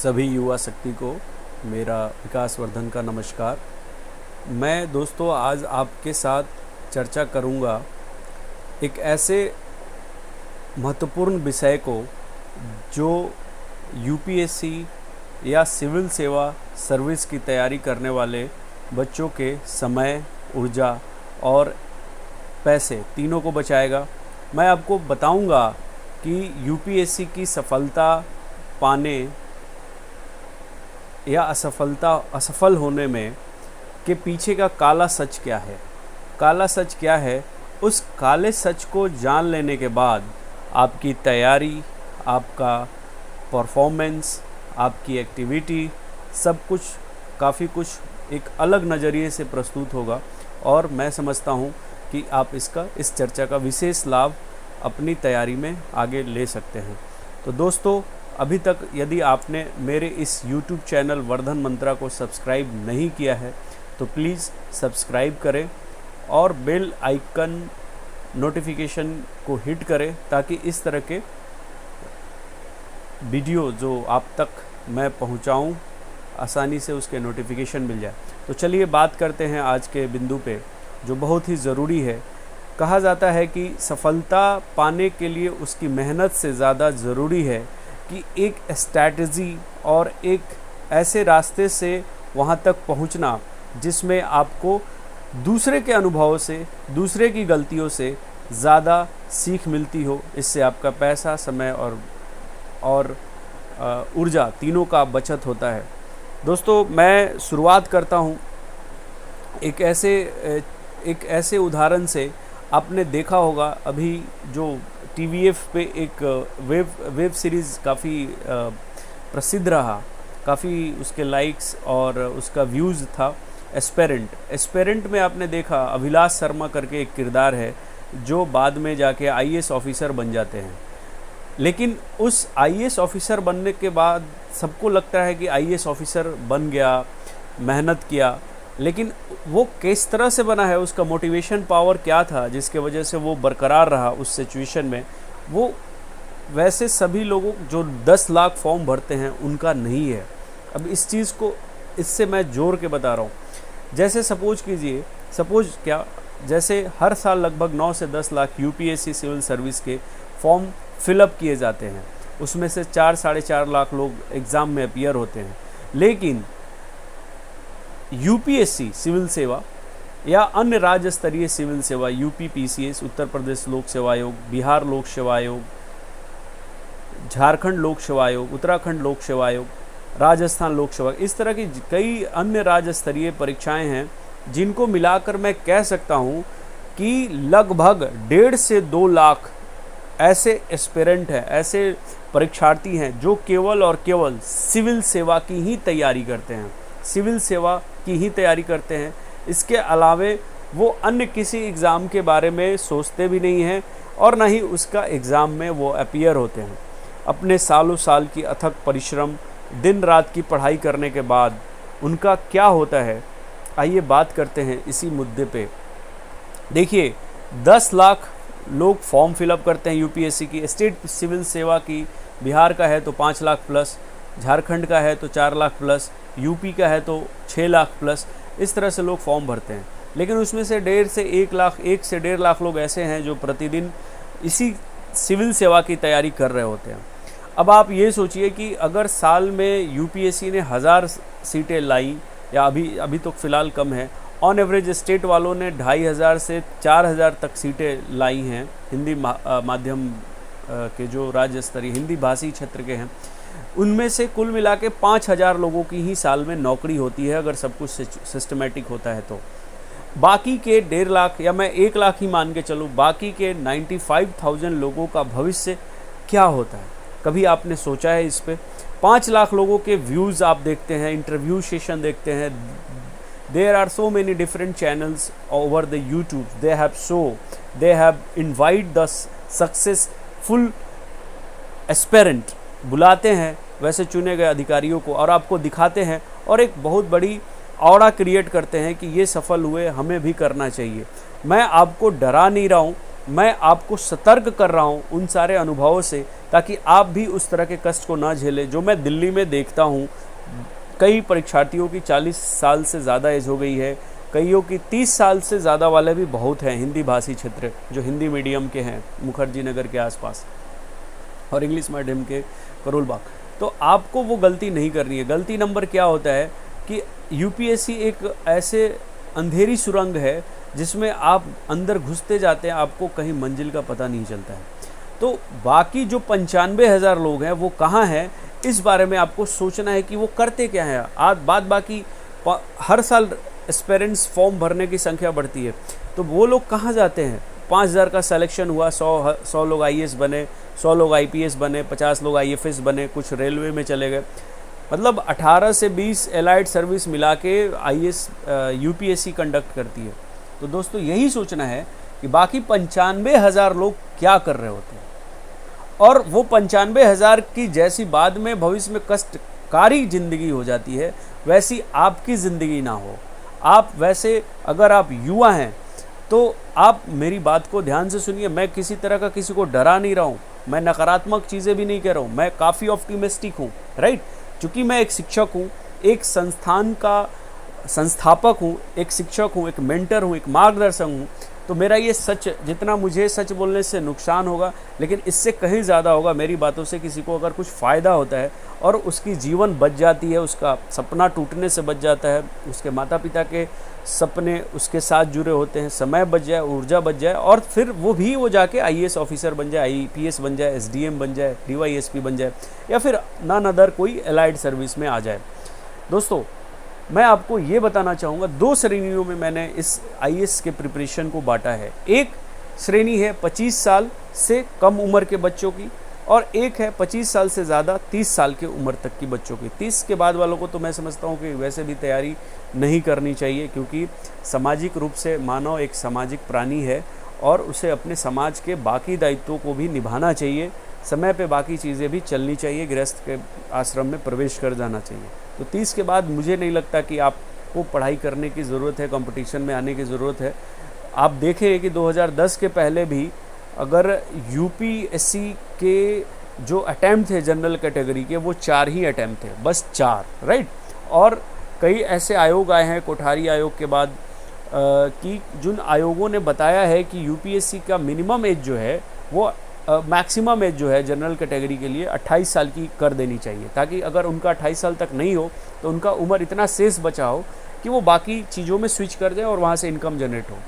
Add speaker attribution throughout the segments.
Speaker 1: सभी युवा शक्ति को मेरा विकास वर्धन का नमस्कार। मैं दोस्तों आज आपके साथ चर्चा करूंगा एक ऐसे महत्वपूर्ण विषय को जो यूपीएससी या सिविल सेवा सर्विस की तैयारी करने वाले बच्चों के समय, ऊर्जा और पैसे तीनों को बचाएगा। मैं आपको बताऊंगा कि यूपीएससी की सफलता पाने या असफल होने में के पीछे का काला सच क्या है। काला सच क्या है, उस काले सच को जान लेने के बाद आपकी तैयारी, आपका परफॉर्मेंस, आपकी एक्टिविटी, सब कुछ काफ़ी कुछ एक अलग नज़रिए से प्रस्तुत होगा और मैं समझता हूँ कि आप इस चर्चा का विशेष लाभ अपनी तैयारी में आगे ले सकते हैं। तो दोस्तों, अभी तक यदि आपने मेरे इस YouTube चैनल वर्धन मंत्रा को सब्सक्राइब नहीं किया है तो प्लीज़ सब्सक्राइब करें और बेल आइकन नोटिफिकेशन को हिट करें ताकि इस तरह के वीडियो जो आप तक मैं पहुंचाऊं आसानी से उसके नोटिफिकेशन मिल जाए। तो चलिए बात करते हैं आज के बिंदु पे जो बहुत ही ज़रूरी है। कहा जाता है कि सफलता पाने के लिए उसकी मेहनत से ज़्यादा ज़रूरी है कि एक स्ट्रैटेजी और एक ऐसे रास्ते से वहाँ तक पहुँचना जिसमें आपको दूसरे के अनुभवों से, दूसरे की गलतियों से ज़्यादा सीख मिलती हो। इससे आपका पैसा, समय और ऊर्जा तीनों का बचत होता है। दोस्तों, मैं शुरुआत करता हूँ एक ऐसे उदाहरण से। आपने देखा होगा अभी जो टीवीएफ पे एक वेब सीरीज़ काफ़ी प्रसिद्ध रहा, काफ़ी उसके लाइक्स और उसका व्यूज़ था, एस्पेरेंट में आपने देखा अभिलाष शर्मा करके एक किरदार है जो बाद में जाके आईएएस ऑफिसर बन जाते हैं। लेकिन उस आईएएस ऑफिसर बनने के बाद सबको लगता है कि आईएएस ऑफिसर बन गया, मेहनत किया, लेकिन वो किस तरह से बना है, उसका मोटिवेशन पावर क्या था जिसके वजह से वो बरकरार रहा उस सिचुएशन में, वो वैसे सभी लोगों जो 10 लाख फॉर्म भरते हैं उनका नहीं है। अब इस चीज़ को इससे मैं जोड़ के बता रहा हूँ। जैसे जैसे हर साल लगभग 9 से 10 लाख यूपीएससी सिविल सर्विस के फॉर्म फिलअप किए जाते हैं, उसमें से 4-4.5 लाख लोग एग्ज़ाम में अपीयर होते हैं। लेकिन यूपीएससी सिविल सेवा या अन्य राज्य स्तरीय सिविल सेवा, यूपीपीसीएस, उत्तर प्रदेश लोक सेवा आयोग, बिहार लोक सेवा आयोग, झारखंड लोक सेवा आयोग, उत्तराखंड लोक सेवा आयोग, राजस्थान लोक सेवा, इस तरह की कई अन्य राज्य स्तरीय परीक्षाएं हैं जिनको मिलाकर मैं कह सकता हूं कि लगभग 1.5 से 2 लाख ऐसे एस्पिरेंट हैं, ऐसे परीक्षार्थी हैं जो केवल और केवल सिविल सेवा की ही तैयारी करते हैं, सिविल सेवा की ही तैयारी करते हैं। इसके अलावे वो अन्य किसी एग्ज़ाम के बारे में सोचते भी नहीं हैं और ना ही उसका एग्ज़ाम में वो अपीयर होते हैं। अपने सालों साल की अथक परिश्रम, दिन रात की पढ़ाई करने के बाद उनका क्या होता है, आइए बात करते हैं इसी मुद्दे पे। देखिए, 10 लाख लोग फॉर्म फिलअप करते हैं यूपीएससी की। स्टेट सिविल सेवा की बिहार का है तो 5 लाख प्लस, झारखंड का है तो 4 लाख प्लस, यूपी का है तो 6 लाख प्लस, इस तरह से लोग फॉर्म भरते हैं। लेकिन उसमें से 1 से 1.5 लाख लोग ऐसे हैं जो प्रतिदिन इसी सिविल सेवा की तैयारी कर रहे होते हैं। अब आप ये सोचिए कि अगर साल में यूपीएससी ने 1000 सीटें लाई, या अभी तो फ़िलहाल कम है, ऑन एवरेज स्टेट वालों ने 2500 से 4000 तक सीटें लाई हैं हिंदी माध्यम के जो राज्य स्तरीय हिंदी भाषी क्षेत्र के हैं, उनमें से कुल मिला के 5000 लोगों की ही साल में नौकरी होती है अगर सब कुछ सिस्टमेटिक होता है। तो बाकी के 1.5 लाख या मैं 1 लाख ही मान के चलूँ, बाकी के 95,000 लोगों का भविष्य क्या होता है? कभी आपने सोचा है इस पे? 5 लाख लोगों के व्यूज़ आप देखते हैं, इंटरव्यू सेशन देखते हैं। There are so many different channels over the YouTube. They have invite the successful aspirant, बुलाते हैं वैसे चुने गए अधिकारियों को और आपको दिखाते हैं और एक बहुत बड़ी ऑरा क्रिएट करते हैं कि ये सफल हुए, हमें भी करना चाहिए। मैं आपको डरा नहीं रहा हूँ, मैं आपको सतर्क कर रहा हूँ उन सारे अनुभवों से ताकि आप भी उस तरह के कष्ट को ना झेलें जो मैं दिल्ली में देखता हूँ। कई परीक्षार्थियों की 40 साल से ज़्यादा एज हो गई है, कईयों की 30 साल से ज़्यादा वाले भी बहुत हैं, हिंदी भाषी क्षेत्र जो हिंदी मीडियम के हैं मुखर्जी नगर के आसपास और इंग्लिश मीडियम के करोल बाग। तो आपको वो गलती नहीं करनी है। गलती नंबर क्या होता है कि यूपीएससी एक ऐसे अंधेरी सुरंग है जिसमें आप अंदर घुसते जाते हैं, आपको कहीं मंजिल का पता नहीं चलता है। तो बाकी जो 95,000 लोग हैं वो कहाँ हैं, इस बारे में आपको सोचना है कि वो करते क्या हैं। आज बाद बाकी हर साल एस्पिरेंट्स फॉर्म भरने की संख्या बढ़ती है, तो वो लोग कहाँ जाते हैं। 5,000 का सिलेक्शन हुआ, 100 लोग आईएएस बने, 100 लोग आईपीएस बने, 50 लोग आईएफएस बने, कुछ रेलवे में चले गए। मतलब 18 से 20 एलाइड सर्विस मिला के आईएएस यूपीएससी कंडक्ट करती है। तो दोस्तों यही सोचना है कि बाकी 95,000 लोग क्या कर रहे होते हैं, और वो 95,000 की जैसी बाद में भविष्य में कष्टकारी ज़िंदगी हो जाती है, वैसी आपकी ज़िंदगी ना हो। आप वैसे अगर आप युवा हैं तो आप मेरी बात को ध्यान से सुनिए। मैं किसी तरह का किसी को डरा नहीं रहा हूँ, मैं नकारात्मक चीज़ें भी नहीं कह रहा हूँ, मैं काफ़ी ऑप्टिमिस्टिक हूँ, राइट। क्योंकि मैं एक शिक्षक हूँ, एक संस्थान का संस्थापक हूँ, एक शिक्षक हूँ, एक मेंटर हूँ, एक मार्गदर्शक हूँ। तो मेरा ये सच, जितना मुझे सच बोलने से नुकसान होगा, लेकिन इससे कहीं ज़्यादा होगा मेरी बातों से किसी को अगर कुछ फ़ायदा होता है और उसकी जीवन बच जाती है, उसका सपना टूटने से बच जाता है, उसके माता पिता के सपने उसके साथ जुड़े होते हैं, समय बच जाए, ऊर्जा बच जाए, और फिर वो जाके आईएएस ऑफिसर बन जाए, आईपीएस बन जाए, एसडीएम बन जाए, डीवाईएसपी बन जाए, या फिर नॉन अदर कोई एलाइड सर्विस में आ जाए। दोस्तों मैं आपको ये बताना चाहूँगा, 2 श्रेणियों में मैंने इस आईएएस के प्रिपरेशन को बांटा है। एक श्रेणी है 25 साल से कम उम्र के बच्चों की, और एक है 25 साल से ज़्यादा 30 साल की उम्र तक की बच्चों की। 30 के बाद वालों को तो मैं समझता हूँ कि वैसे भी तैयारी नहीं करनी चाहिए, क्योंकि सामाजिक रूप से मानव एक सामाजिक प्राणी है और उसे अपने समाज के बाकी दायित्वों को भी निभाना चाहिए, समय पे बाकी चीज़ें भी चलनी चाहिए, गृहस्थ के आश्रम में प्रवेश कर जाना चाहिए। तो 30 के बाद मुझे नहीं लगता कि आपको पढ़ाई करने की ज़रूरत है, कंपटीशन में आने की ज़रूरत है। आप देखें कि 2010 के पहले भी अगर यूपीएससी के जो अटैम्प्ट थे जनरल कैटेगरी के, वो 4 ही अटैम्प्ट थे, बस 4, राइट। और कई ऐसे आयोग आए हैं कोठारी आयोग के बाद कि जिन आयोगों ने बताया है कि यूपीएससी का मिनिमम एज जो है वो मैक्सिमम एज जो है जनरल कैटेगरी के लिए 28 साल की कर देनी चाहिए, ताकि अगर उनका 28 साल तक नहीं हो तो उनका उम्र इतना शेष बचा हो कि वो बाकी चीज़ों में स्विच कर दें और वहाँ से इनकम जनरेट हो।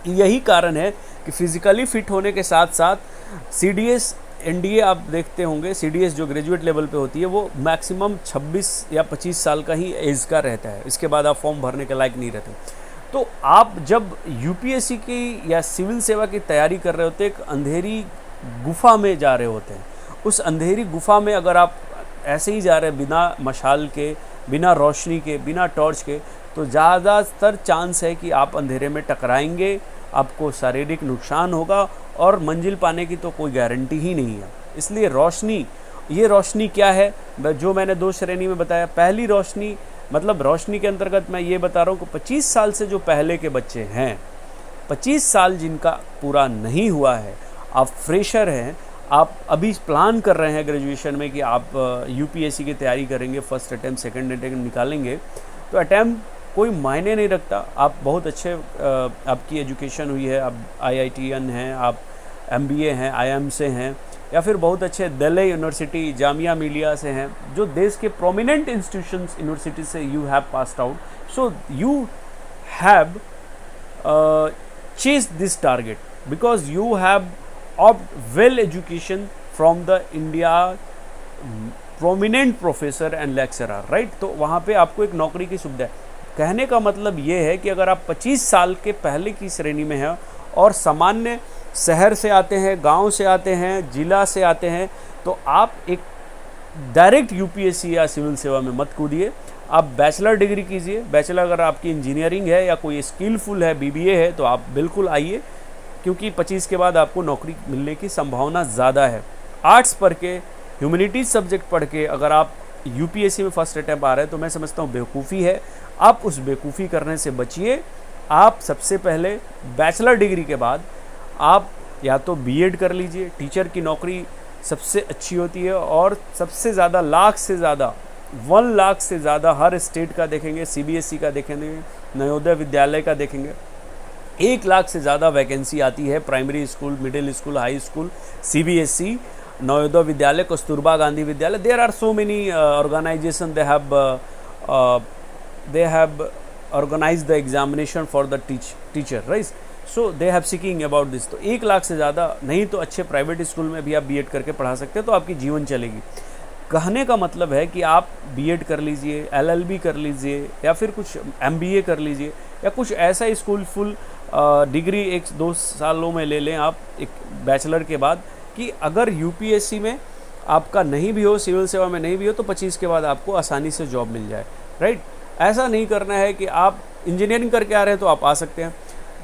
Speaker 1: यही कारण है कि फिज़िकली फिट होने के साथ साथ सीडीएस एनडीए आप देखते होंगे, सीडीएस जो ग्रेजुएट लेवल पे होती है वो मैक्सिमम 26 या 25 साल का ही एज का रहता है, इसके बाद आप फॉर्म भरने के लायक नहीं रहते। तो आप जब यूपीएससी की या सिविल सेवा की तैयारी कर रहे होते, एक अंधेरी गुफा में जा रहे होते हैं। उस अंधेरी गुफा में अगर आप ऐसे ही जा रहे हैं बिना मशाल के, बिना रोशनी के, बिना टॉर्च के, तो ज़्यादातर चांस है कि आप अंधेरे में टकराएंगे, आपको शारीरिक नुकसान होगा और मंजिल पाने की तो कोई गारंटी ही नहीं है। इसलिए रोशनी, ये रोशनी क्या है जो मैंने 2 श्रेणी में बताया। पहली रोशनी, मतलब रोशनी के अंतर्गत मैं ये बता रहा हूँ कि 25 साल से जो पहले के बच्चे हैं, 25 साल जिनका पूरा नहीं हुआ है, आप फ्रेशर हैं, आप अभी प्लान कर रहे हैं ग्रेजुएशन में कि आप यूपीएससी की तैयारी करेंगे, फर्स्ट अटैम्प्ट सेकंड अटैम्प्ट निकालेंगे, तो अटैम्प्ट कोई मायने नहीं रखता। आप बहुत अच्छे आपकी एजुकेशन हुई है, आप आईआईटीएन हैं, आप एमबीए हैं, आईएम से हैं, या फिर बहुत अच्छे दिल्ली यूनिवर्सिटी, जामिया मिलिया से हैं, जो देश के प्रोमिनेंट इंस्टीट्यूशंस यूनिवर्सिटी से you have passed out, so you have chased this target because you have well education from the India prominent professor and lecturer, right। तो वहाँ पे आपको एक नौकरी की सुविधा है। कहने का मतलब ये है कि अगर आप 25 साल के पहले की श्रेणी में हैं और सामान्य शहर से आते हैं, गांव से आते हैं, जिला से आते हैं, तो आप एक डायरेक्ट यूपीएससी या सिविल सेवा में मत कूदिए। आप बैचलर डिग्री कीजिए। बैचलर अगर आपकी इंजीनियरिंग है या कोई स्किलफुल है, बीबीए है, तो आप बिल्कुल आइए, क्योंकि 25 के बाद आपको नौकरी मिलने की संभावना ज़्यादा है। आर्ट्स पढ़ के, ह्यूमैनिटीज़ सब्जेक्ट पढ़ के अगर आप यूपीएससी में फर्स्ट अटैम्प्ट आ रहे हैं तो मैं समझता हूँ बेवकूफ़ी है। आप उस बेवकूफ़ी करने से बचिए। आप सबसे पहले बैचलर डिग्री के बाद आप या तो बीएड कर लीजिए, टीचर की नौकरी सबसे अच्छी होती है, और सबसे ज़्यादा लाख से ज़्यादा 1 लाख से ज़्यादा हर स्टेट का देखेंगे, सीबीएसई का देखेंगे, नवोदय विद्यालय का देखेंगे, 1 लाख से ज़्यादा वैकेंसी आती है primary school, middle school, high school, CBSE, Navodaya Vidyalaya, Kasturba Gandhi Vidyalaya. There are so many organization they have organized the examination for the teacher, right? So they have seeking about this. तो 1 लाख से ज़्यादा, नहीं तो अच्छे प्राइवेट स्कूल में भी आप बीएड करके पढ़ा सकते हैं, तो आपकी जीवन चलेगी. कहने का मतलब है कि आप बीएड कर लीजिए, एलएलबी कर लीजिए, या फिर कुछ एमबीए कर लीजिए, या कुछ ऐसा स्कूल फुल डिग्री 1-2 सालों में ले लें आप एक बैचलर के बाद, कि अगर यूपीएससी में आपका नहीं भी हो, सिविल सेवा में नहीं भी हो, तो 25 के बाद आपको आसानी से जॉब मिल जाए, राइट. ऐसा नहीं करना है कि आप इंजीनियरिंग करके आ रहे हैं तो आप आ सकते हैं,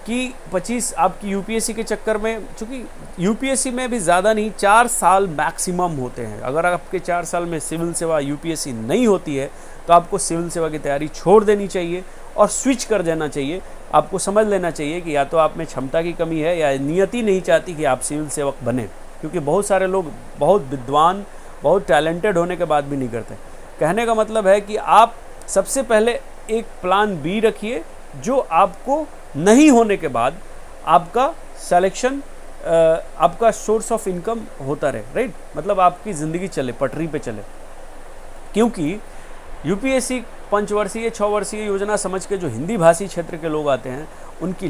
Speaker 1: कि 25 आपकी यूपीएससी के चक्कर में, चूँकि यूपीएससी में भी ज़्यादा नहीं 4 साल मैक्सिमम होते हैं. अगर आपके 4 साल में सिविल सेवा यूपीएससी नहीं होती है तो आपको सिविल सेवा की तैयारी छोड़ देनी चाहिए और स्विच कर देना चाहिए. आपको समझ लेना चाहिए कि या तो आप में क्षमता की कमी है, या नियति नहीं चाहती कि आप सिविल सेवक बने, क्योंकि बहुत सारे लोग बहुत विद्वान, बहुत टैलेंटेड होने के बाद भी नहीं करते. कहने का मतलब है कि आप सबसे पहले एक प्लान बी रखिए, जो आपको नहीं होने के बाद आपका सिलेक्शन, आपका सोर्स ऑफ इनकम होता रहे, राइट. मतलब आपकी ज़िंदगी चले, पटरी पे चले. क्योंकि यूपीएससी 5 वर्षीय 6 वर्षीय योजना समझ के जो हिंदी भाषी क्षेत्र के लोग आते हैं, उनकी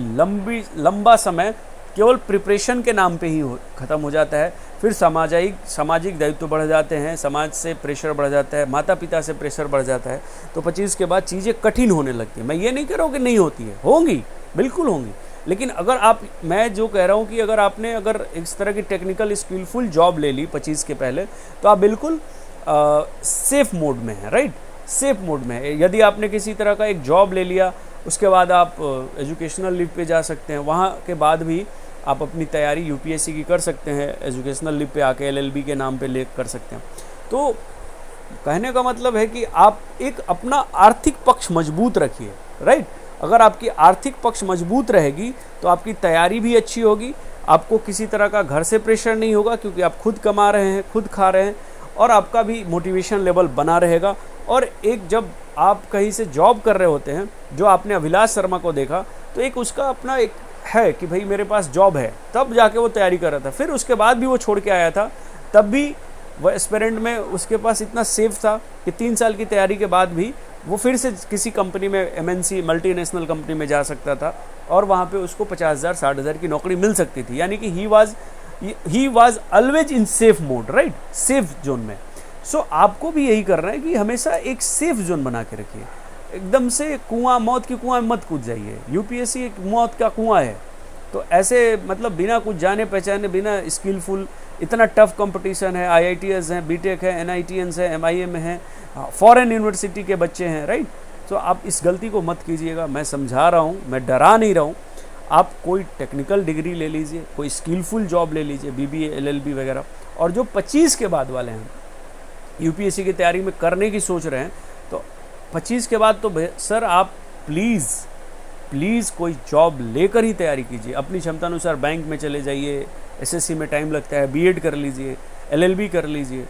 Speaker 1: लंबा समय केवल प्रिपरेशन के नाम पे ही ख़त्म हो जाता है. फिर सामाजिक दायित्व बढ़ जाते हैं, समाज से प्रेशर बढ़ जाता है, माता पिता से प्रेशर बढ़ जाता है, तो 25 के बाद चीज़ें कठिन होने लगती हैं. मैं ये नहीं कह रहा हूँ कि नहीं होती है, होंगी, बिल्कुल होंगी. लेकिन अगर आप, मैं जो कह रहा हूँ कि अगर आपने इस तरह की टेक्निकल स्किलफुल जॉब ले ली 25 के पहले, तो आप बिल्कुल सेफ मोड में हैं, राइट. सेफ मोड में है. यदि आपने किसी तरह का एक जॉब ले लिया, उसके बाद आप एजुकेशनल लीव पे जा सकते हैं, वहाँ के बाद भी आप अपनी तैयारी यूपीएससी की कर सकते हैं, एजुकेशनल लीव पे आके एलएलबी के नाम पे ले कर सकते हैं. तो कहने का मतलब है कि आप एक अपना आर्थिक पक्ष मजबूत रखिए, राइट. अगर आपकी आर्थिक पक्ष मजबूत रहेगी तो आपकी तैयारी भी अच्छी होगी, आपको किसी तरह का घर से प्रेशर नहीं होगा, क्योंकि आप खुद कमा रहे हैं, खुद खा रहे हैं, और आपका भी मोटिवेशन लेवल बना रहेगा. और एक जब आप कहीं से जॉब कर रहे होते हैं, जो आपने अभिलाष शर्मा को देखा, तो एक उसका अपना एक है कि भाई मेरे पास जॉब है, तब जाके वो तैयारी कर रहा था. फिर उसके बाद भी वो छोड़ के आया था, तब भी वह एस्पिरेंट में उसके पास इतना सेफ था कि 3 साल की तैयारी के बाद भी वो फिर से किसी कंपनी में, एमएनसी मल्टीनेशनल कंपनी में जा सकता था, और वहाँ पे उसको 50,000 60,000 की नौकरी मिल सकती थी. यानी कि he was always in safe mode, right, safe zone में. सो आपको भी यही करना है कि हमेशा एक सेफ जोन बना के रखिए. एकदम से मौत की कुआं में मत कूद जाइए. यूपीएससी एक मौत का कुआं है, तो ऐसे मतलब बिना कुछ जाने पहचाने, बिना स्किलफुल, इतना टफ कंपटीशन है. आईआईटीएस हैं, बीटेक है, एनआईटीएंस है, एमआईएम है, फॉरेन यूनिवर्सिटी के बच्चे हैं, राइट. तो आप इस गलती को मत कीजिएगा. मैं समझा रहा हूँ, मैं डरा नहीं रहा हूँ. आप कोई टेक्निकल डिग्री ले लीजिए, कोई स्किलफुल जॉब ले लीजिए, बीबीए एलएलबी वगैरह. और जो 25 के बाद वाले हैं, यूपीएससी की तैयारी में करने की सोच रहे हैं, तो 25 के बाद तो सर आप प्लीज़ कोई जॉब लेकर ही तैयारी कीजिए. अपनी क्षमता अनुसार बैंक में चले जाइए, एसएससी में टाइम लगता है, बीएड कर लीजिए, एलएलबी कर लीजिए,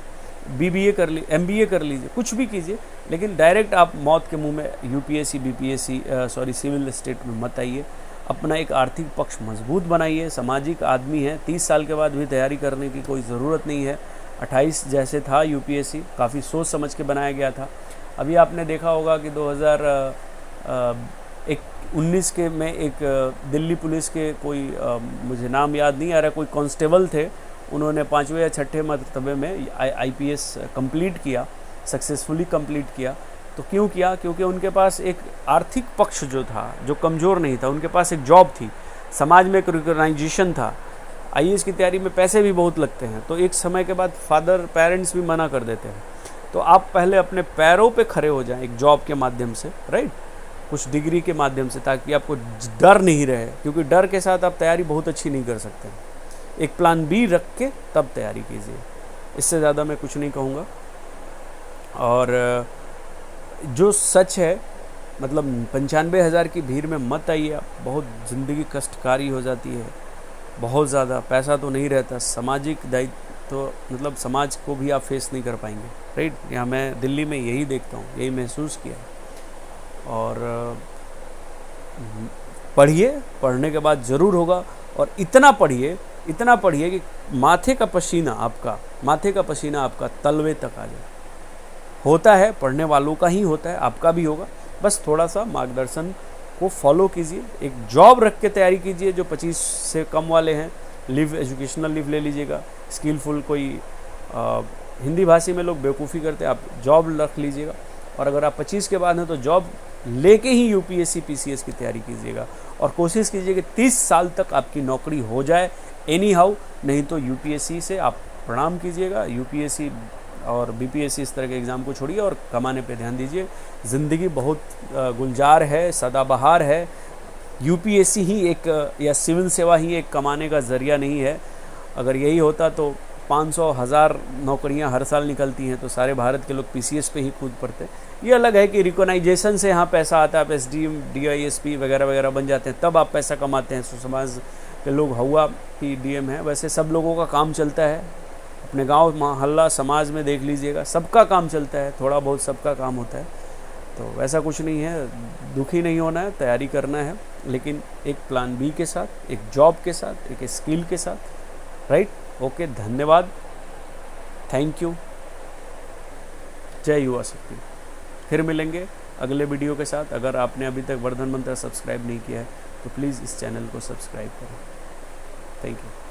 Speaker 1: बीबीए कर लीजिए, एमबीए कर लीजिए, कुछ भी कीजिए. लेकिन डायरेक्ट आप मौत के मुंह में यूपीएससी बीपीएससी सिविल स्टेट में मत आइए. अपना एक आर्थिक पक्ष मजबूत बनाइए. सामाजिक आदमी है, 30 साल के बाद भी तैयारी करने की कोई ज़रूरत नहीं है. 28 जैसे था यूपीएससी, काफ़ी सोच समझ के बनाया गया था. अभी आपने देखा होगा कि 2019 के में एक दिल्ली पुलिस के कोई मुझे नाम याद नहीं आ रहा, कोई कांस्टेबल थे, उन्होंने 5वें या 6ठे मरतबे में आईपीएस कंप्लीट किया, सक्सेसफुली कंप्लीट किया. तो क्यों किया? क्योंकि उनके पास एक आर्थिक पक्ष जो था, जो कमज़ोर नहीं था, उनके पास एक जॉब थी, समाज में एक रिकॉग्नाइजेशन था. आईएएस की तैयारी में पैसे भी बहुत लगते हैं, तो एक समय के बाद पेरेंट्स भी मना कर देते हैं. तो आप पहले अपने पैरों पे खड़े हो जाएं एक जॉब के माध्यम से, राइट, कुछ डिग्री के माध्यम से, ताकि आपको डर नहीं रहे. क्योंकि डर के साथ आप तैयारी बहुत अच्छी नहीं कर सकते. एक प्लान बी रख के तब तैयारी कीजिए. इससे ज़्यादा मैं कुछ नहीं कहूँगा. और जो सच है, मतलब 95,000 की भीड़ में मत आइए आप. बहुत ज़िंदगी कष्टकारी हो जाती है, बहुत ज़्यादा. पैसा तो नहीं रहता, सामाजिक दायित्व तो मतलब समाज को भी आप फेस नहीं कर पाएंगे, राइट। यहाँ मैं दिल्ली में यही देखता हूँ, यही महसूस किया। और पढ़िए, पढ़ने के बाद ज़रूर होगा, और इतना पढ़िए कि माथे का पसीना आपका तलवे तक आ जाए। होता है, पढ़ने वालों का ही होता है, आपका भी होगा। बस थोड़ा सा मार्गदर्शन को फॉलो कीजिए, एक जॉब रख के तैयारी कीजिए। जो 25 से कम वाले हैं, लीव, एजुकेशनल लीव ले लीजिएगा। स्किलफुल कोई हिंदी भाषी में लोग बेवकूफ़ी करते हैं, आप जॉब रख लीजिएगा। और अगर आप 25 के बाद हैं तो जॉब लेके ही यूपीएससी पीसीएस की तैयारी कीजिएगा, और कोशिश कीजिए कि 30 साल तक आपकी नौकरी हो जाए एनी हाउ। नहीं तो यूपीएससी से आप प्रणाम कीजिएगा। यूपीएससी और बीपीएससी इस तरह के एग्ज़ाम को छोड़िए और कमाने पे ध्यान दीजिए। ज़िंदगी बहुत गुलजार है, सदाबहार है। यूपीएससी ही एक, या सिविल सेवा ही एक कमाने का ज़रिया नहीं है। अगर यही होता तो 500,000 नौकरियां हर साल निकलती हैं, तो सारे भारत के लोग पीसीएस पे ही कूद पड़ते। ये अलग है कि रिकॉग्नाइजेशन से यहाँ पैसा आता है, आप एसडीएम, डीआईएसपी वगैरह वगैरह बन जाते हैं, तब आप पैसा कमाते हैं। समाज के लोग हुआ कि डीएम है, वैसे सब लोगों का काम चलता है। अपने गांव, मोहल्ला, समाज में देख लीजिएगा, सबका काम चलता है, थोड़ा बहुत सबका काम होता है। तो वैसा कुछ नहीं है, दुखी नहीं होना है, तैयारी करना है, लेकिन एक प्लान बी के साथ, एक जॉब के साथ, एक स्किल के साथ, राइट। ओके, धन्यवाद, थैंक यू, जय युवा शक्ति। फिर मिलेंगे अगले वीडियो के साथ। अगर आपने अभी तक वर्धन मंत्र सब्सक्राइब नहीं किया है तो प्लीज़ इस चैनल को सब्सक्राइब करें। Thank you.